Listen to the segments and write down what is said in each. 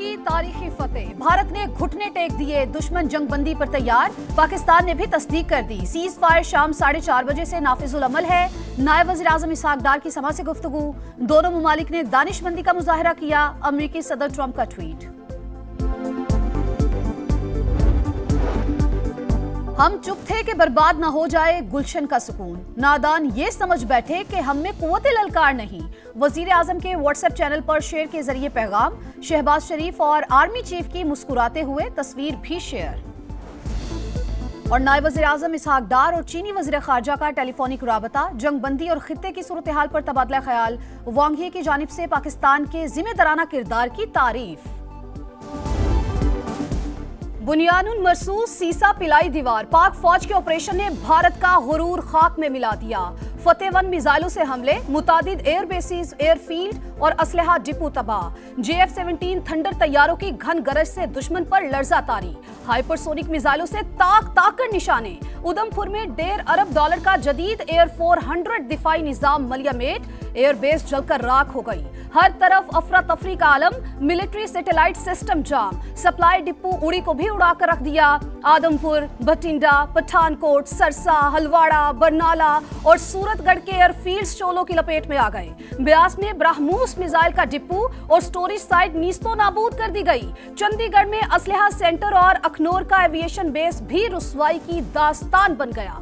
की तारीखी फतेह, भारत ने घुटने टेक दिए, दुश्मन जंगबंदी पर तैयार। पाकिस्तान ने भी तस्दीक कर दी, सीज फायर शाम 4:30 बजे से नाफिजुल अमल है। नायब वज़ीर आज़म इसहाक डार की समा से गुफ्तगू, दोनों ममालिक ने दानिशमंदी का मुजाहरा किया। अमरीकी सदर ट्रंप का ट्वीट। हम चुप थे कि बर्बाद ना हो जाए गुलशन का सुकून, नादान ये समझ बैठे कि हम में कुव्वत ललकार नहीं। वजीर आजम के व्हाट्सएप चैनल पर शेयर के जरिए पैगाम, शहबाज शरीफ और आर्मी चीफ की मुस्कुराते हुए तस्वीर भी शेयर। और नायब वज़ीर आज़म इसहाक डार और चीनी वज़ीर ख़ारजा का टेलीफोनिक राबता, जंगबंदी और खित्ते की सूरत हाल पर तबादला ख्याल। वांग यी की जानिब से पाकिस्तान के जिम्मेदाराना किरदार की तारीफ। बुनियानुन मरसूस सीसा पिलाई दीवार, पाक फौज के ऑपरेशन ने भारत का गुरूर खाक में मिला दिया। फतेह-1 मिसाइलों से हमले, मुतादिद एयर बेसिस, एयरफील्ड और असलहा डिपो तबाह। JF-17 थंडर तैयारों की घन गरज से दुश्मन पर लर्जा तारी। हाइपरसोनिक मिसाइलों से ताक कर निशाने। उधमपुर में $1.5 अरब का जदीद एयर 400 दिफाई निजाम मलियामेट, एयरबेस जलकर राख हो गई। हर तरफ अफरा तफरी का आलम, मिलिट्री सैटेलाइट सिस्टम जाम, सप्लाई डिपो उड़ी को भी उड़ा कर रख दिया। आदमपुर, बठिंडा, पठानकोट, सरसा, हलवाड़ा, बरनाला और सूरतगढ़ के एयरफील्ड शोलों की लपेट में आ गए। ब्यास में ब्राह्मोस मिसाइल का डिपो और स्टोरेज साइट नीस्तो नाबूद कर दी गई। चंडीगढ़ में असलहा सेंटर और अखनौर का एविएशन बेस भी रुसवाई की दास्तान बन गया।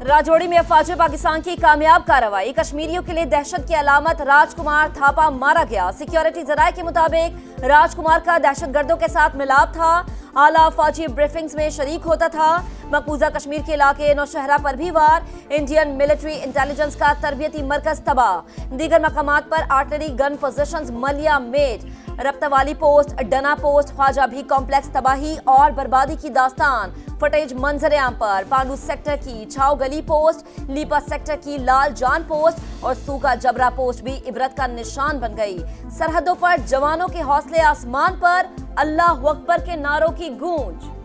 राजौरी में अफवाज पाकिस्तान की कामयाब कार्रवाई, कश्मीरियों के लिए दहशत की अलामत राजकुमार थापा मारा गया। सिक्योरिटी जराये के मुताबिक राजकुमार का दहशतगर्दों के साथ मिलाप था, आला फौजी ब्रीफिंग्स में शरीक होता था। मकबूजा कश्मीर के इलाके नौशहरा पर भी वार, इंडियन मिलिट्री इंटेलिजेंस का तरबियती मरकज तबाह। दीगर मकामात पर आर्टिलरी गन पोजीशंस मलिया मेट, रप्तावाली पोस्ट, डना पोस्ट, ख्वाजा भी कॉम्प्लेक्स तबाही और बर्बादी की दास्तान। फुटेज मंजर आम पर पांडू सेक्टर की छाव गली पोस्ट, लीपा सेक्टर की लाल जान पोस्ट और सूगा जबरा पोस्ट भी इबरत का निशान बन गई। सरहदों पर जवानों के हौसले आसमान पर, अल्लाह अकबर के नारों की गूंज।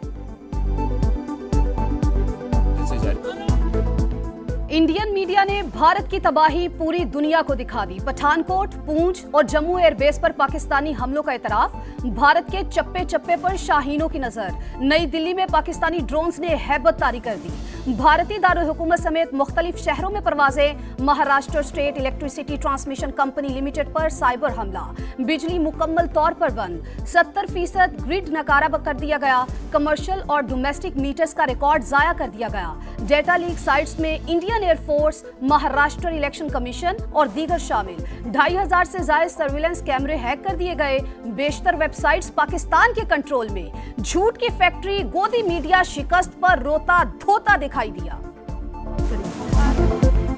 इंडियन मीडिया ने भारत की तबाही पूरी दुनिया को दिखा दी। पठानकोट, पूंछ और जम्मू एयरबेस पर पाकिस्तानी हमलों का इतराफ, भारत के चप्पे चप्पे पर शाहीनों की नजर। नई दिल्ली में पाकिस्तानी ड्रोन्स ने हैबत तारी कर दी। भारतीय दारुल हुकूमत समेत मुख्तलिफ शहरों में परवाजें। Maharashtra state electricity transmission company limited पर साइबर हमला, बिजली मुकम्मल तौर पर बंद। 70% ग्रिड नकारा कर दिया गया। कमर्शियल और डोमेस्टिक मीटर्स का रिकॉर्ड जाया कर दिया गया। डेटा लीक साइट्स में Indian air force, Maharashtra election commission और दीगर शामिल। 2500 से ज्यादा सर्विलेंस कैमरे हैक कर दिए गए। बेशतर वेबसाइट्स पाकिस्तान के कंट्रोल में। झूठ की फैक्ट्री गोदी मीडिया शिकस्त पर रोता धोता दिखाई दिया।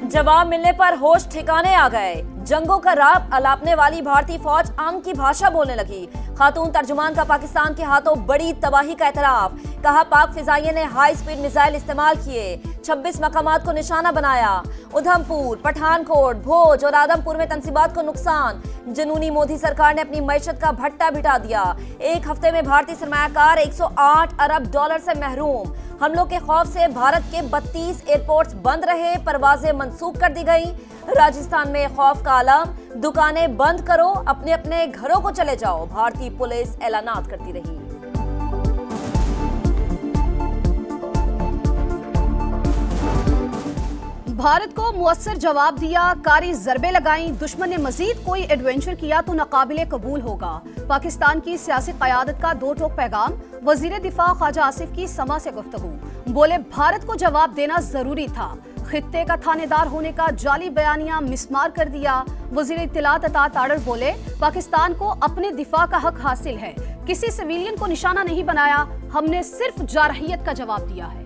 जवाब मिलने पर होश ठिकाने आ गए। जंगों का राग अलापने वाली भारतीय फौज आम की भाषा बोलने लगी। खातून तर्जुमान का पाकिस्तान के हाथों बड़ी तबाही का एतराफ, कहा पाक फिजाइये ने हाई स्पीड मिसाइल इस्तेमाल किए, 26 मकामात को निशाना बनाया। उधमपुर, पठानकोट, भोज और आदमपुर में तंसीबात को नुकसान। जनूनी मोदी सरकार ने अपनी मैशत का भट्टा बिठा दिया। एक हफ्ते में भारतीय सरमायाकार $108 अरब से महरूम। हमलों के खौफ से भारत के 32 एयरपोर्ट्स बंद रहे, परवाजें मंसूख कर दी गई। राजस्थान में खौफ का आलम, दुकानें बंद करो, अपने अपने घरों को चले जाओ, भारतीय पुलिस ऐलानात करती रही। भारत को मुअस्सर जवाब दिया, कारी जरबे लगाई। दुश्मन ने मजीद कोई एडवेंचर किया तो नाकाबिले कबूल होगा। पाकिस्तान की सियासी क़यादत का दो टोक पैगाम, वजीर दिफा ख्वाजा आसिफ की समा से गुफ्तगू। बोले भारत को जवाब देना जरूरी था, खित्ते का थानेदार होने का जाली बयानिया मिसमार कर दिया। वजीर इत्तलात अता ताड़र बोले पाकिस्तान को अपने दिफा का हक हासिल है, किसी सिविलियन को निशाना नहीं बनाया, हमने सिर्फ जारहियत का जवाब दिया है।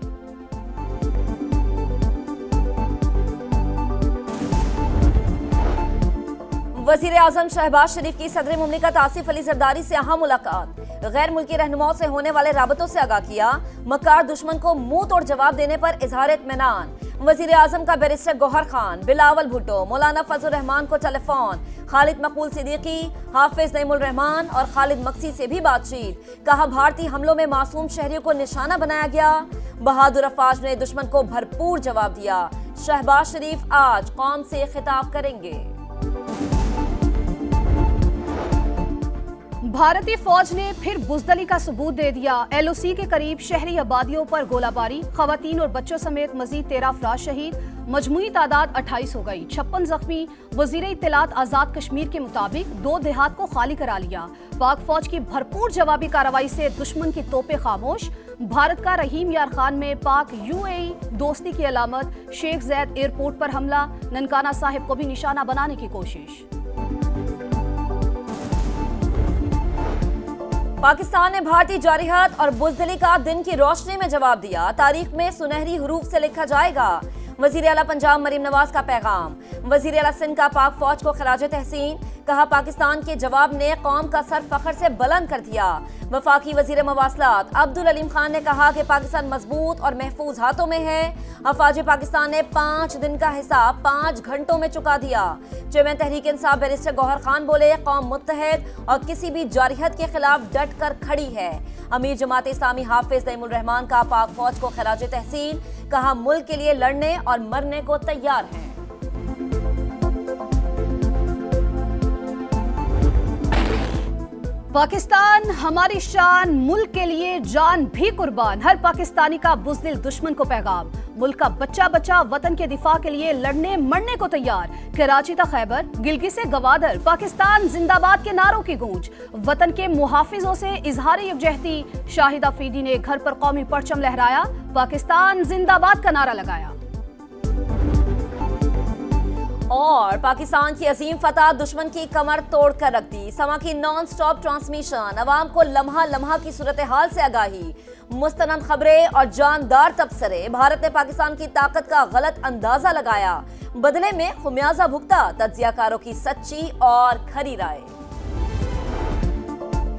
वजीर आजम शहबाज शरीफ की सदर मुमलिकत आसिफ अली जरदारी से अहम मुलाकात, गैर मुल्की रहनुमाओं से होने वाले राबतों से आगाह किया। मक्कार दुश्मन को मुंह तोड़ जवाब देने पर इजहार इत्मीनान। वजीर आजम का बैरिस्टर गौहर खान, बिलावल भुट्टो, मौलाना फजल रहमान को टेलीफोन। खालिद मकबूल सिद्दीकी, हाफिज नईमुल रहमान और खालिद मक्सी से भी बातचीत। कहा भारतीय हमलों में मासूम शहरियों को निशाना बनाया गया। बहादुर अफवाज ने दुश्मन को भरपूर जवाब दिया। शहबाज शरीफ आज कौम से खिताब करेंगे। भारतीय फौज ने फिर बुजदली का सबूत दे दिया। LOC के करीब शहरी आबादियों पर गोलाबारी, खवातीन और बच्चों समेत मजीद 13 अफराद शहीद, मजमूई तादाद 28 हो गई, 56 जख्मी। वजीर इत्तलात आजाद कश्मीर के मुताबिक 2 देहात को खाली करा लिया। पाक फौज की भरपूर जवाबी कार्रवाई से दुश्मन की तोपें खामोश। भारत का रहीम यार खान में पाक UAE दोस्ती की अलामत, शेख जैद एयरपोर्ट पर हमला, ननकाना साहिब को भी निशाना बनाने की कोशिश। पाकिस्तान ने भारतीय जारहात और बुजदली का दिन की रोशनी में जवाब दिया। तारीख में सुनहरी हरूफ से लिखा जाएगा। वजीर आला पंजाब मरीम नवाज का पैगाम। वजीर आला सिंध का पाक फौज को खराज तहसीन। कहा, पाकिस्तान के जवाब ने कौम का सर फख्र से बुलंद कर दिया। वफाकी वजीर मवासलात अब्दुल अलीम खान ने कहा कि पाकिस्तान मजबूत और महफूज हाथों में है। अफवाज पाकिस्तान ने 5 दिन का हिसाब 5 घंटों में चुका दिया। चेयरमैन तहरीक इंसाफ बैरिस्टर गौहर खान बोले, कौम मुत्तहद और किसी भी जारहत के खिलाफ डट कर खड़ी है। अमीर जमात इस्लामी हाफिज नईमुल रहमान का पाक फौज को खराज तहसीन। कहा, मुल्क के लिए लड़ने और मरने को तैयार हैं। पाकिस्तान हमारी शान, मुल्क के लिए जान भी कुर्बान। हर पाकिस्तानी का बुज़दिल दुश्मन को पैगाम। मुल्क का बच्चा बच्चा वतन के दिफा के लिए लड़ने मरने को तैयार। कराची तक खैबर, गिलगित से गवादर, पाकिस्तान जिंदाबाद के नारों की गूंज। वतन के मुहाफिजों से इजहार यकजहती। शाहिद अफरीदी ने घर पर कौमी परचम लहराया, पाकिस्तान जिंदाबाद का नारा लगाया। और पाकिस्तान की अजीम फतह दुश्मन की कमर तोड़ कर रख दी। समा की नॉन स्टॉप ट्रांसमिशन, अवाम को लम्हा लम्हा की सूरत हाल से आगाही, मुस्तनद खबरें और जानदार तबसरे। भारत ने पाकिस्तान की ताकत का गलत अंदाजा लगाया, बदले में खुमियाजा भुगता। तज्जियाकारों की सच्ची और खरी राय।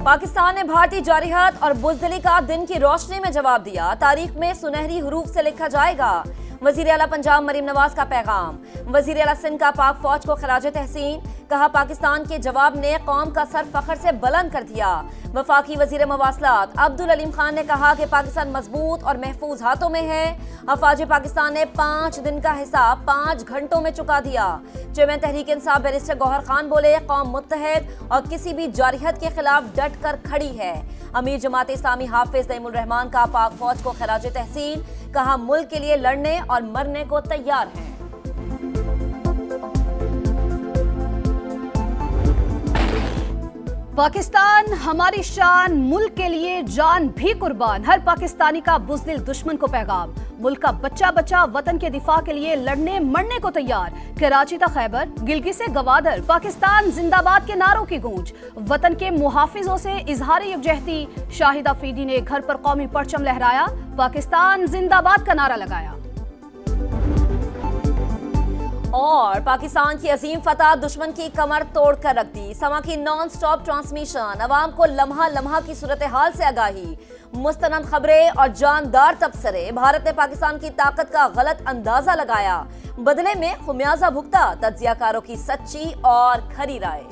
पाकिस्तान ने भारतीय जारहात और बुजदली का दिन की रोशनी में जवाब दिया। तारीख में सुनहरी हरूफ से लिखा जाएगा। वजीर आला पंजाब मरीम नवाज का पैगाम। वजीर आला सिंध का पाक फौज को खराज तहसीन। कहा, पाकिस्तान के जवाब ने कौम का सर फख्र से बुलंद कर दिया। वफाकी वजीर मवासलात अब्दुल अलीम खान ने कहा कि पाकिस्तान मजबूत और महफूज हाथों में है। अफवाज पाकिस्तान ने 5 दिन का हिसाब 5 घंटों में चुका दिया। चेयरमैन तहरीक इंसाफ बैरिस्टर गौहर खान बोले, कौम मुत्तहद और किसी भी जारहत के खिलाफ डट कर खड़ी है। अमीर जमात इस्लामी हाफिज नईमुल रहमान का पाक फौज को खराज तहसीन। कहा, मुल्क के लिए लड़ने और मरने को तैयार हैं। पाकिस्तान हमारी शान, मुल्क के लिए जान भी कुर्बान। हर पाकिस्तानी का बुज़दिल दुश्मन को पैगाम। मुल्क का बच्चा बच्चा वतन के दिफा के लिए लड़ने मरने को तैयार। कराची तक खैबर, गिलगित से गवादर, पाकिस्तान जिंदाबाद के नारों की गूंज। वतन के मुहाफिजों से इजहार यकजहती। शाहिद अफरीदी ने घर पर कौमी परचम लहराया, पाकिस्तान जिंदाबाद का नारा लगाया। और पाकिस्तान की अजीम फतह दुश्मन की कमर तोड़ कर रख दी। समा की नॉन स्टॉप ट्रांसमिशन, अवाम को लम्हा लम्हा की सूरत हाल से आगाही, मुस्तनद खबरें और जानदार तबसरे। भारत ने पाकिस्तान की ताकत का गलत अंदाजा लगाया, बदले में खुमियाजा भुगता। तज्जियाकारों की सच्ची और खरी राय।